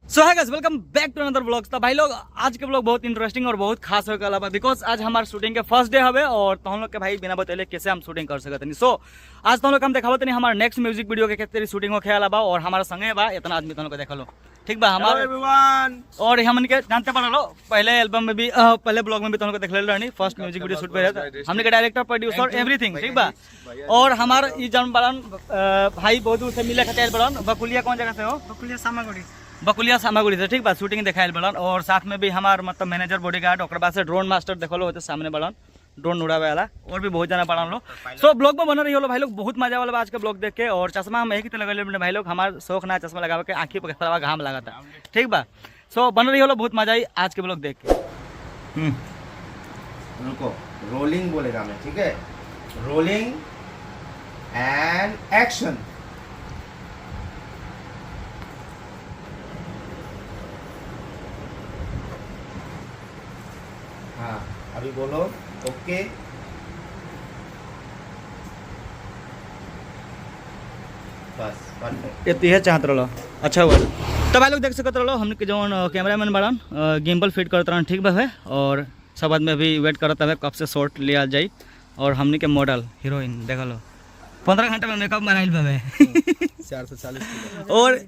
सो है guys, welcome back to another blog. तो भाई लोग आज के ब्लॉग बहुत इंटरेस्टिंग और बहुत खास होकर अलावा बिकॉज आज हमारे शूटिंग के फर्स्ट डे हवे और तो हम लोग के भाई बिना बतैले कैसे हम शूटिंग कर सकते नहीं। सो आज तो हम लोग हम देखावत नहीं हमारे नेक्स्ट म्यूजिक वीडियो के कितनी शूटिंग हो खेला बा और हमारा संगे बा इतना आदमी तो को देखा लो ठीक बा हमारे और हम इनके जानते पड़ा लो पहले एल्बम में भी पहले ब्लॉग में भी तुमको देख ले फर्स्ट म्यूजिक वीडियो शूट पे रहता हमने के डायरेक्टर प्रोड्यूसर एवरीथिंग ठीक बा। और हमारे ई जन बड़न भाई बहुत दूर से मिले खातिर बड़न बकुलिया कौन जगह से हो बकुलिया सामागुड़ी से ठीक बा शूटिंग दिखाएल बड़न और साथ में भी हमार मतलब मैनेजर बॉडीगार्ड और बाद से ड्रोन मास्टर देखो होते सामने बड़न ड्रोन उड़ावे वाला और भी बहुत जना पड़न लो। सो ब्लॉग में बना रही हो भाई लोग बहुत मजा वाला आज के ब्लॉग देख के और चश्मा हम एक ही लगे भाई लोग हमारे शौक ना चश्मा लगा के आँखी पर घाम लगा था ठीक बा। सो बन रही हो बहुत मजा आई आज के ब्लॉग देख के। रुको रोलिंग बोलेगा मैं ठीक है रोलिंग एंड एक्शन। हाँ अभी बोलो ओके बस परफेक्ट ये चाहत रहो अच्छा हुआ। तो भाई लोग देख सकते रहो हमने जो कैमरामैन बड़न गिम्बल फिट करते रहन ठीक बा है और सब आदमी अभी वेट करता है कब से शॉट लिया जाए और हमने के मॉडल हीरोइन देख लो 15 घंटे में मेकअप बनाइल बाबे 440 और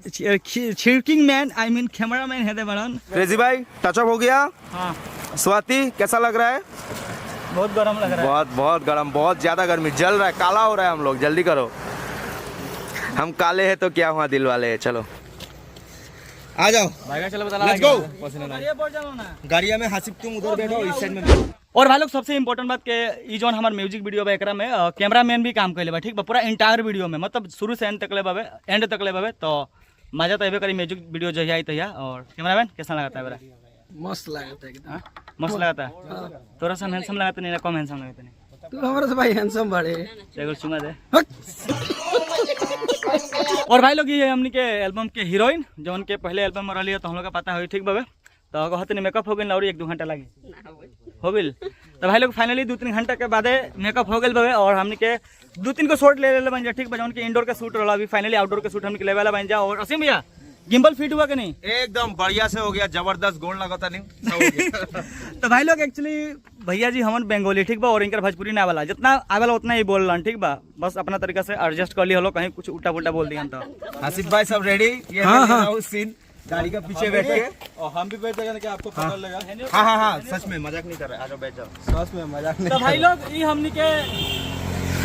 छिड़किंग man I mean camera man है बड़न क्रेजी भाई टचअप हो गया। हाँ स्वाति कैसा लग रहा है? बहुत गर्म लग रहा है बहुत बहुत गर्म बहुत ज्यादा गर्मी जल रहा है काला हो रहा है हम लोग जल्दी करो हम काले हैं तो क्या हुआ दिल वाले हैं। चलो आ जाओ चलो लेट्स गो गाड़िया में हासिब तुम उधर बैठो इस साइड में। और भाई लोग सबसे इम्पोर्टेंट बात के ई जोन हमारे म्यूजिक वीडियो बा एकरा में कैमरा मैन भी काम कैले बा ठीक बा पूरा एंटायर वीडियो में मतलब शुरू से एंड तक ले बाबे तो मजा तो अबे करी म्यूजिक वीडियो जो आई तैया। और कैमरा मैन कैसा लगाता है मेरा? मस्त लगता है एकदम मस्त लगाता है थोड़ा सा हैंडसम लगाता नहीं कम हैंडसम लगाता नहीं तू हमारे से भाई हैंडसम बड़े एक चुमा दे। और भाई लोग ये हमनी के एल्बम के हीरोइन जो उनके पहले एल्बम में रही है तो हम लोग का पता हो ठीक बाबे तो कहते नहीं मेकअप हो गई और 1-2 घंटा लगे हो गई तो भाई लोग फाइनली 2-3 घंटा के बाद मेकअप हो गए बाबे और हमने के 2-3 को शॉट ले बन जा ठीक बा उनके इंडोर के शूट रहा अभी फाइनली आउटडोर के शूट हमने ले वाला बन जा। और असीम भैया गिम्बल फिट हुआ कि नहीं? एकदम बढ़िया से हो गया जबरदस्त गोल लगाता नहीं तो भाई लोग एक्चुअली भैया जी हमन बंगाली ठीक बा और इनकर भोजपुरी ना वाला जितना आवेला उतना ही बोल रहा ठीक बा बस अपना तरीका से एडजस्ट कर लिया कहीं कुछ उल्टा पुल्टा बोल दिया तो। आसिफ भाई सब रेडी ये हाँ सीन गाड़ी का पीछे बैठ के और हम भी बैठ जाएंगे आपको पता लगा। हाँ सच में मजाक नहीं कर रहे आ जाओ बैठ जाओ सच में मजाक नहीं। तो भाई लोग ये हमनी के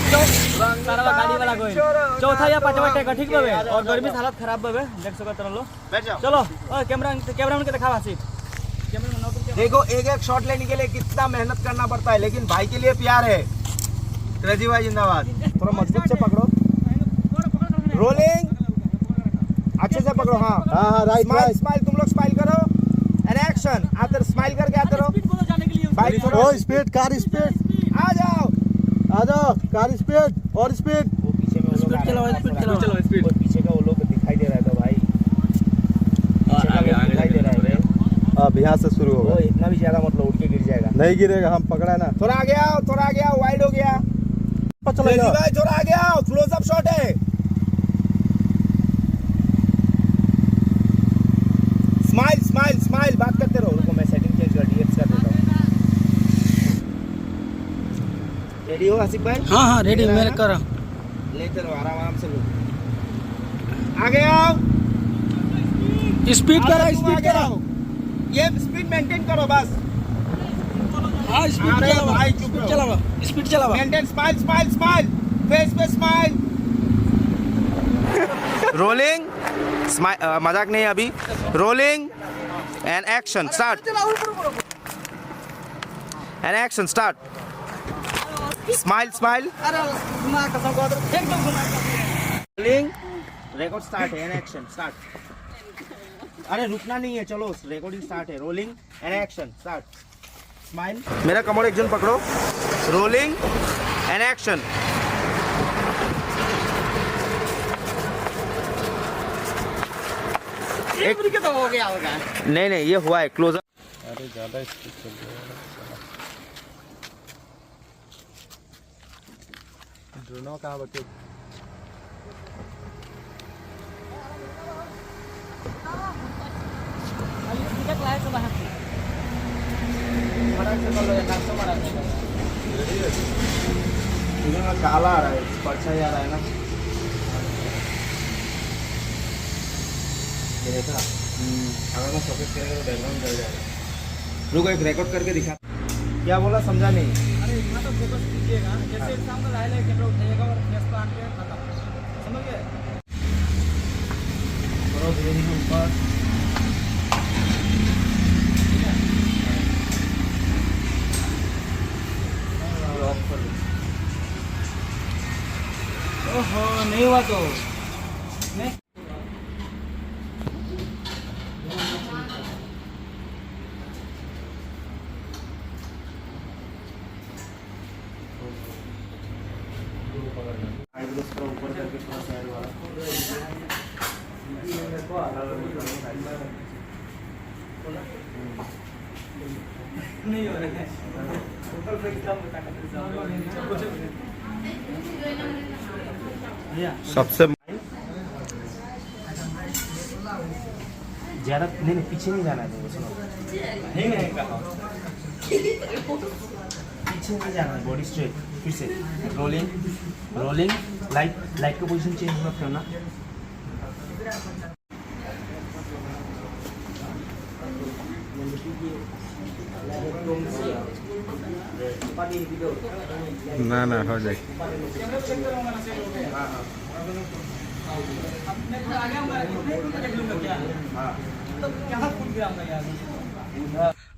गाड़ी वाला कोई चौथा या पांचवा टेक ठीक बाबे और गर्मी से हालत खराब बाबे देख सकते रहो बैठ जाओ। चलो कैमरा के दिखावा सिर्फ देखो एक एक शॉट लेने के लिए कितना मेहनत करना पड़ता है लेकिन भाई के लिए प्यार है। क्रेजी भाई जिंदाबाद। थोड़ा मजबूत से पकड़ो रोलिंग अच्छे से पकड़ो। हाँ राइट स्माइल तुम लोग स्माइल करो एंड एक्शन आते स्माइल करके आते रहो भाई थोड़ा स्पीड कार स्पीड आ जाओ कार स्पीड और स्पीड वो पीछे में स्पीड चलाओ स्पीड पीछे का वो लोग दिखाई दे रहा है तो भाई दिखाई दे रहा है अब यहाँ से शुरू होगा इतना भी ज्यादा मतलब उठ के गिर जाएगा नहीं गिरेगा हम पकड़ा है ना। थोड़ा आ गया वाइड हो गया भाई थोड़ा आ गया क्लोज अप शॉट है। स्माइल बात करते रहो रुको मैं सेटिंग चेंज कर डीएक्स कर देता हूं। रेडी हो आसिफ भाई? हाँ रेडी मेरे कर ले चलो आराम से लो आगे आओ स्पीड करो ये स्पीड मेंटेन करो बस। हाँ स्पीड चलाओ मेंटेन स्माइल फेस पे स्माइल रोलिंग मजाक नहीं अभी rolling and action start smile rolling record start है एंड एक्शन स्टार्ट। अरे रुकना नहीं है चलो रिकॉर्डिंग स्टार्ट है rolling and action start smile मेरा कमर एक जन पकड़ो रोलिंग एंड एक्शन। एक तो हो गया होगा नहीं ये हुआ है क्लोज। अरे ज्यादा स्पीड चल रहा है ड्रोनो कहाँ बचे काला आ रहा है, परछाई आ रहा है ना, ये देखा। अगर मैं सफेद करेगा तो बैकग्राउंड जल जाएगा। रुको एक रिकॉर्ड करके दिखा। क्या बोला समझा नहीं। अरे यहाँ तो फोकस कीजिएगा, जैसे एग्जाम का लाइव कैमरा उठाइएगा और फेस को आके खत्म, समझ गए? करो धीरे धीरे ऊपर। लॉक कर दो। ओहो नहीं हुआ तो नहीं। आईब्रोस का ऊपर करके थोड़ा साइड वाला नहीं हो रहा है। सबसे ज्यादा नहीं पीछे नहीं जाना है, सुनो नहीं नहीं कहा। पीछे नहीं जाना है, बॉडी स्ट्रेट। फिर से रोलिंग रोलिंग, लाइट लाइट का पोजीशन चेंज मत करना। ना हो जाए।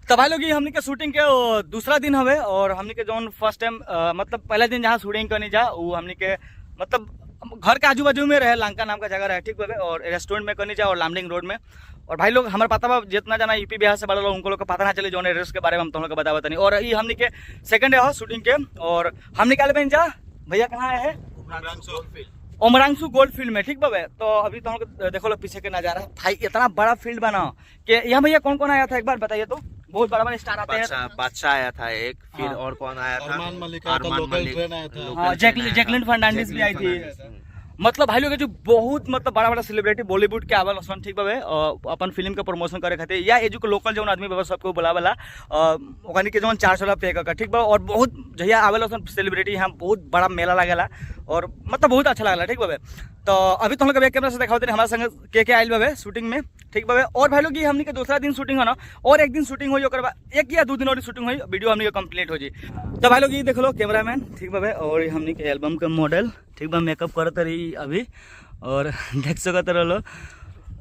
तो भाई लोग ये हमने के शूटिंग के दूसरा दिन हवे और हमने के जोन फर्स्ट टाइम मतलब पहला दिन जहाँ शूटिंग करनी जा वो हमने के मतलब घर के आजू बाजू में रहे, लंका नाम का जगह रहे, ठीक है, और रेस्टोरेंट में करनी जा और लामडिंग रोड में। और भाई लोग हमारे पता बा जितना जाना यूपी बिहार से बड़ा लोग उनको लोग को पता ना चले जो एड्रेस के बारे में हम तुम लोग को बता नहीं। और ये हमने के सेकंड डे हो शूटिंग के और हमने क्या बहन जा भैया कहाँ आए हैं? उमरांशु गोल्ड फील्ड में, ठीक बाबे। तो अभी तो हम लोग देखो लोग पीछे के नजारा भाई, इतना बड़ा फील्ड बना कि यहाँ भैया कौन कौन आया था एक बार बताइए तो। बहुत बड़ा बड़ा स्टार आते हैं। बादशाह आया था एक, फिर हाँ। और कौन आया था? अरमान मलिक आया था, लोकल ट्रेन आया था। हाँ, जैकलिन फर्नांडिस भी आई थी। मतलब भाई लोग जो बहुत मतलब बड़ा बड़ा सेलिब्रिटी बॉलीवुड के आवल सन, ठीक बाबे, अपन फिल्म के प्रमोशन करे खातिर या एजू के लोकल जो आदमी बाबा सबको बुलावेला ओकनी के जो 400 पे का, ठीक बा। और बहुत जहिया आवेला सन सेलिब्रिटी यहाँ बहुत बड़ा मेला लागेला और मतलब बहुत अच्छा लगला, ठीक बाबे। तो अभी तो हम लोग कैमरा से दिखाते हमारे संग के आयल बाबे शूटिंग में, ठीक बाबे। और भाई लोग ये हमने के दूसरा दिन शूटिंग हो ना, और एक दिन शूटिंग हुई, ओकर बाद एक या 2 दिन और शूटिंग हुई, वीडियो हमने कंप्लीट हो जी। तो भाई लोग ये देख लो कैमरामैन, ठीक बाबे, और ये हमने के एल्बम के मॉडल, ठीक बा, मेकअप करते रही अभी और देख सकते रहो।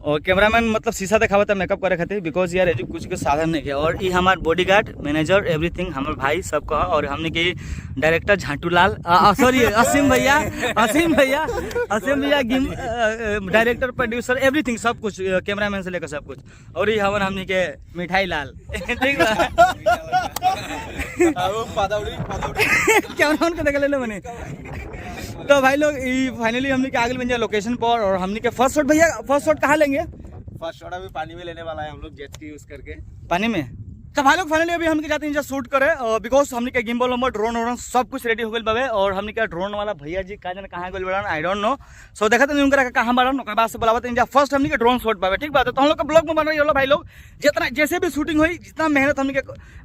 और कैमरामैन मतलब शीशा दिखावता मेकअप करे खातिर, बिकॉज यार एजू कुछ के साधन नहीं है। और ये हमार बॉडीगार्ड, मैनेजर, एवरीथिंग हमारे भाई सबका। और हमने की डायरेक्टर झाटूलाल, सॉरी असीम भैया, डायरेक्टर, प्रोड्यूसर, एवरीथिंग सब कुछ, कैमरामैन से लेकर सब कुछ। और ये हवन हमने के मिठाई लाल, ठीक है, कैमरा उनके देख ले मैंने। तो भाई लोग फाइनली हमने के आगे बन जाए लोकेशन पर और हमने के फर्स्ट शॉट, भैया फर्स्ट शॉट कहाँ लेंगे? फर्स्ट शॉट अभी पानी में लेने वाला है हम लोग, जेट की यूज करके पानी में। तो भाई लोग फाइनली अभी हमने जाते हैं शूट करे, बिकॉज हमने के गिम्बल नंबर ड्रोन वोन सब कुछ रेडी हो गए बाबे। और हमने का ड्रोन वाला भैया जी कहाँ गए बड़ा आई डोंट नो, सो देखा तो उनका कहाँ बड़न, बाद से बुलावते हैं फर्स्ट हमने के ड्रोन शॉट पावे, ठीक बात है। तो हम लोग का ब्लॉग में बन रही हो भाई लोग, जितना जैसे भी शूटिंग हुई, जितना मेहनत हमने के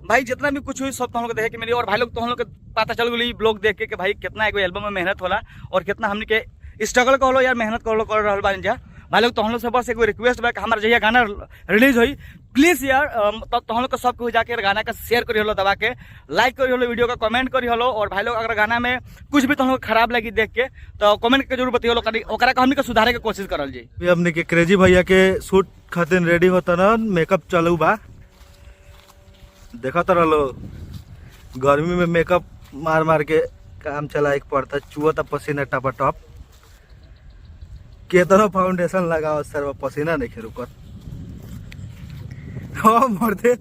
भाई जितना भी कुछ हुई सब तो हम लोग देखे के मिली। और भाई लोग तो हम लोग पता चल गई ब्लॉग देख के भाई कितना एक एल्बम में मेहनत होला और कितना हमने के स्ट्रगल कर लो यार, मेहनत कर रहा बानी जा भाई लोग। तो हम लोग से बस एक रिक्वेस्ट बा कि हमारा जहिया गाना रिलीज हुई प्लीज यार तो हम लोग को सब कुछ जाके गाना का शेयर करी हलो, दबा के लाइक करी हलो, वीडियो का कमेंट करी हलो। और भाई लोग अगर गाना में कुछ भी तो हम लोग खराब लगी देख के तो कमेंट के जरूर बताइए, ओकरा का हमने के सुधारे के कोशिश करल जी। हमने के क्रेजी भैया के शूट खातिर रेडी होता ना, मेकअप चालू बा, देखा तो रहो गर्मी में मेकअप मार मार के काम चला एक पड़ता, चुआ था पसीना टपा टप, केतनो फाउंडेशन लगाओ सर पसीना नहीं खे रुकत। हाँ मरते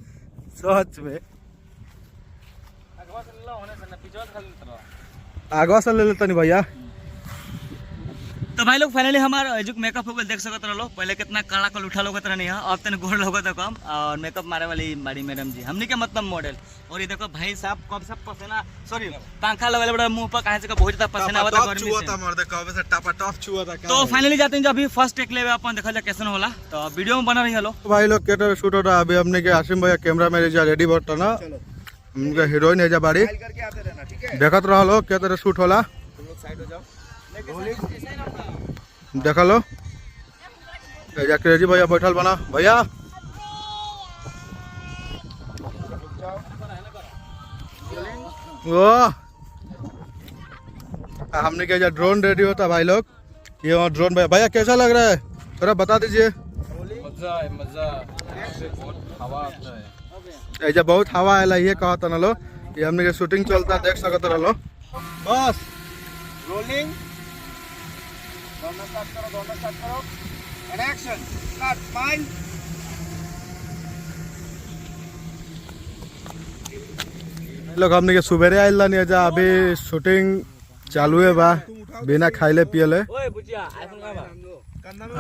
सच में आगवा से ले लेता नहीं भैया। तो भाई लोग फाइनली हमारा जो मेकअप हो गया देख सकते रहो, पहले कितना काला कल उठा लोग नहीं है, अब तक गोर लोग तो कम। और मेकअप मारे वाली बड़ी मैडम जी हमने के मतलब मॉडल। और ये देखो भाई साहब कब सब पसीना सॉरी पंखा लगे बड़ा मुंह पर कहाँ से बहुत ज्यादा पसीना हुआ था गर्मी से। तो फाइनली जाते हैं जो अभी फर्स्ट टेक ले अपन देखा जाए कैसे होला, तो वीडियो में बना रही हेलो भाई लोग के तरह शूट हो रहा है अभी हमने के आसिम भैया कैमरा में रेडी बट ना उनका हीरोइन है जा बाड़ी देखत रहा लो के तरह शूट होला देखा लो एजा क्रेजी भैया बैठल बना भैया वो हमने के ड्रोन रेडी होता भाई लोग। ये वहाँ ड्रोन भैया कैसा लग रहा है थोड़ा बता दीजिए। मजा है मजा, बहुत हवा आता है। ऐसा बहुत हवा आएला ये कहा था ना लो, ये हमने के शूटिंग चलता देख सकते रह लो बस। रोलिंग दोनों स्टार्ट करो एंड एक्शन स्टार्ट स्माइल। लोग हमने के सुबेरे आइल नहीं जा अभी शूटिंग चालू है बा बिना खाइले पियले।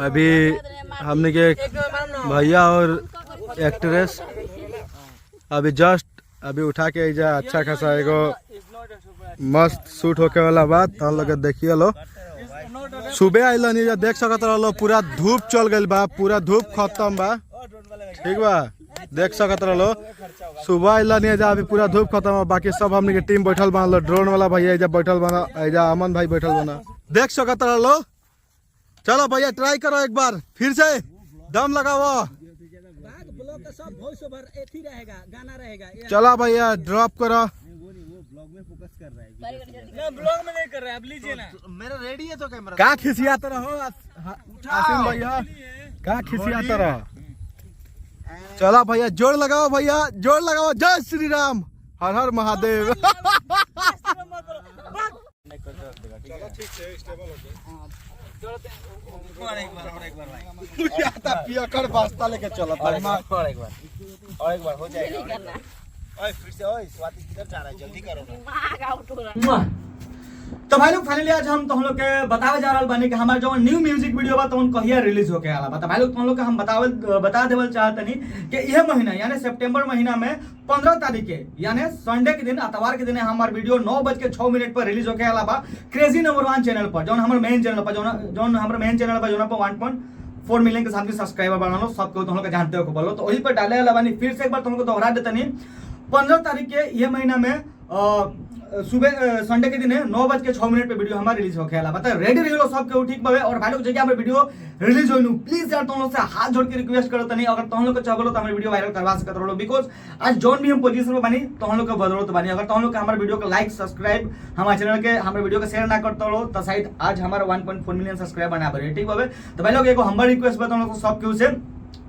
अभी हमने के भैया और एक्ट्रेस अभी जस्ट अभी उठा के एजा अच्छा खासा एगो मस्त शूट होके वाला बात हम लोग देखिए लो। सुबह आइल नहीं जा देख सकते रहो पूरा धूप चल गई बा, पूरा धूप खत्म बा ठीक बा देख सकते रहो। सुबह आइल नहीं जा अभी पूरा धूप खत्म है, बाकी सब हमने के टीम बैठल बना लो। ड्रोन वाला भैया एजा बैठल बना, एजा अमन भाई बैठल बना देख सकते रहो। चलो भैया ट्राई करो एक बार फिर से दम लगाओ। गाना रहेगा। चला भैया ड्रॉप करो। ब्लॉग में नहीं कर रहा है, अब लीजिए ना। मेरा रेडी है तो कैमरा का खिसियाते रहो आसिम भैया का खिसियाते रहो। चला भैया जोर लगाओ, भैया जोर लगाओ। जय श्री राम, हर हर महादेव। लेके चलो और एक बार हो जाएगा। ओए फिर से ओए स्वाति किधर जा रहा है जल्दी करो ना। तो भाई लोग फाइनली आज हम तुम लोग के बतावे जा रहा बानी कि हमारा जो न्यू म्यूजिक वीडियो बा तो कहिया रिलीज होके आला बता। भाई लोग तुम लोग के हम बता देवल चाहतनी कि यह महीना यानी सितंबर महीना में 15 तारीख के यानी संडे के दिन इतवार के दिन हमारा वीडियो 9:06 पर रिलीज होके आला बा क्रेजी नंबर 1 चैनल पर, जो हमारे मेन चैनल पर जो हमारे मेन चैनल पर जो 1.4 मिलियन के साथ भी सब्सक्राइबर बना लो सबको तुम लोग जानते हो बोलो। तो वही पर डाले वाला बानी फिर से एक बार तुमको दोहरा देता नहीं। 15 तारीख के ये महीना में सुबह संडे के दिन 9:06 पे वीडियो हमारा रिलीज हो गया बता। रेडी रही लो सबके ठीक बावे। और भाई लोग जगह हमारे वीडियो रिलीज होइनु प्लीज यार तुम लोग से हाथ जोड़ के रिक्वेस्ट करत नहीं, अगर तुम लोग को चाहो तो हमारे वीडियो वायरल करवा सकते रहो। बिकॉज आज जोन भी हम पोजीशन में बानी तुम लोग को बदौलत बानी। अगर तुम लोग हमारे वीडियो को लाइक सब्सक्राइब हमारे चैनल के हमारे वीडियो को शेयर ना करते रहो तो शायद आज हमारा 1.4 मिलियन सब्सक्राइबर बना बने ठीक बावे। तो भाई लोग एगो हम्बल रिक्वेस्ट बा तुम लोग को सबके से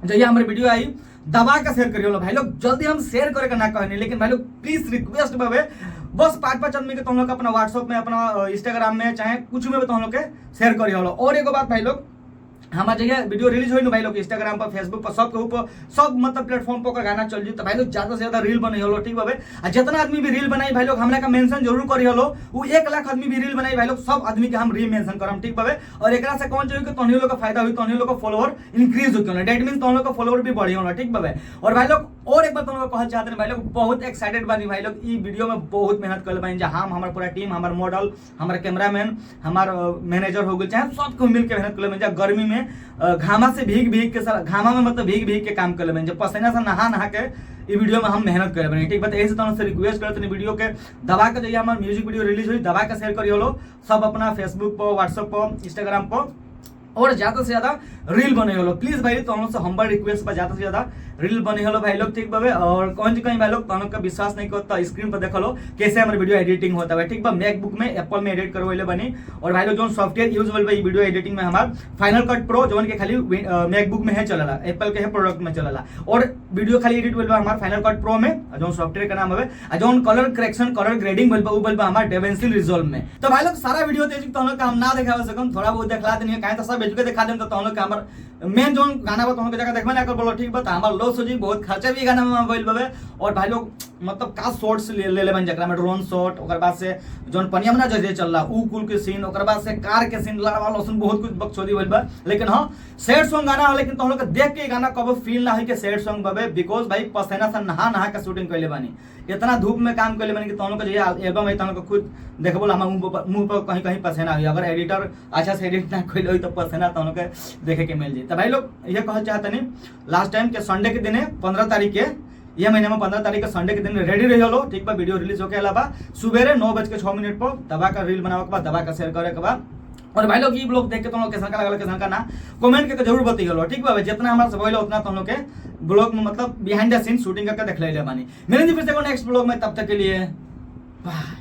जब हमारे वीडियो आई दबा का शेयर करियो भाई लोग। जल्दी हम शेयर करे का ना कहने, लेकिन भाई लोग प्लीज रिक्वेस्ट बावे बस 5-5 आदमी के तुम लोग अपना व्हाट्सएप में अपना इंस्टाग्राम में चाहे कुछ में तुम लोग के शेयर करियो। और एक बात भाई लोग हमारे जगह वीडियो रिलीज हुई भाई लोग इंस्टाग्राम पर फेसबुक पर सबके ऊपर सब मतलब प्लेटफॉर्म पर गाना चल जी। तो भाई लोग ज्यादा से ज्यादा रील बने हो ठीक बाबे। जितना आदमी भी रील बनाई भाई लोग हमरा का मेंशन जरूर करी हो। वो 1 लाख आदमी भी रील बनाई भाई लोग सब आदमी के हम रील मेंशन करम ठीक बाबे। और एकरा से कौन चाहिए कि तोहनी लोग का फायदा हुई, तोहनी लोग का फॉलोअर इंक्रीज हो क्यों दैट मींस तोहनी लोग का फॉलोअर भी बढ़ी होना ठीक बाबे। और भाई लोग और एक बार तुम लोग कहल चाहते हैं भाई लोग बहुत एक्साइटेड बानी भाई लोग ई वीडियो में बहुत मेहनत कर बानी। जहां हमारा पूरा टीम हमारा मॉडल हमारा कैमरामैन हमारा मैनेजर हो गए चाहे सबको मिलकर मेहनत कर ले। गर्मी में घामा से भीग के घामा में मतलब भीग के काम कर ले, जब पसीना से नहा के ये वीडियो में हम मेहनत करे बने ठीक बात। ऐसे तरह से रिक्वेस्ट करते वीडियो के दबा के जाइए हमारा म्यूजिक वीडियो रिलीज हुई दबा के शेयर करिए लो सब अपना फेसबुक पर व्हाट्सएप पर इंस्टाग्राम पर। और ज्यादा से ज्यादा रील बने हो प्लीज भाई तो हम लोग से हम्बल रिक्वेस्ट पर ज्यादा से ज्यादा रील बने हो भाई लोग ठीक बाबे। और कहीं भाई लोग तुम लोग का विश्वास नहीं करता स्क्रीन पर देख लो कैसे हमारे वीडियो एडिटिंग होता है ठीक बा। मैकबुक में एप्पल में एडिट करवाइले बनी। और भाई लोग जो सॉफ्टवेयर यूज होल वीडियो एडिटिंग में हमारा फाइनल कट प्रो जो के खाली मैकबुक में है चलला एप्पल के है प्रोडक्ट में चलला। और वीडियो खाली एडिट होल हमारा फाइनल कट प्रो में जो सॉफ्टवेयर का नाम है जो कलर करेक्शन कलर ग्रेडिंग होल वो हमारा डेवेंसी रिजॉल्व में। तो भाई लोग सारा वीडियो तुम लोग का हम ना दिखा सकम थोड़ा बहुत दिखला देनी है कहीं तो सब भेज दिखा देम तो हम लोग के हमर मेन जोन गाना बा तो हम लोग जगह देखबे ना कर बोलो ठीक बा हमर लो सोजी बहुत खर्चा भी गाना में भइल बाबे और भाई लोग मतलब का शॉट्स ले बन जकरा में ड्रोन शॉट ओकर बाद से जोन पनिया में ना जे चल रहा ऊ कुल के सीन ओकर बाद से कार के सीन लड़वा लसन बहुत कुछ बकचोदी भइल बा लेकिन हां सैड सॉन्ग गाना है लेकिन तो हम लोग के देख के गाना कबो फील ना होई के सैड सॉन्ग बाबे बिकॉज़ भाई पसेना से नहा के शूटिंग कइले बानी इतना धूप में काम कइले बानी कि तो हम लोग के जे एल्बम है तो हम लोग खुद देखबो हम मुंह पर कहीं कहीं पसेना हुई अगर एडिटर अच्छा से एडिट ना कइले तो पसेना तो हम लोग के देखे के मिल जाई त भाई लोग ये कहल चाहतनी लास्ट टाइम के संडे के दिन 15 तारीख के ये महीने में 15 तारीख के संडे के दिन रेडी रही लो ठीक बा वीडियो रिलीज होके अलावा सुबेरे 9:06 पर दबा का रील बनावे के बाद दबा का शेयर करे के बाद और भाई लोग ये ब्लॉग देख के तुम लोग कैसा का लगल कैसा का ना कमेंट करके जरूर बताइए ठीक बा जितना हमारा सब होइलो उतना तुम लोग के ब्लॉग में मतलब बिहाइंड द सीन शूटिंग करके देख ले बानी मिलेंगे फिर से नेक्स्ट ब्लॉग में तब तक के लिए बाय।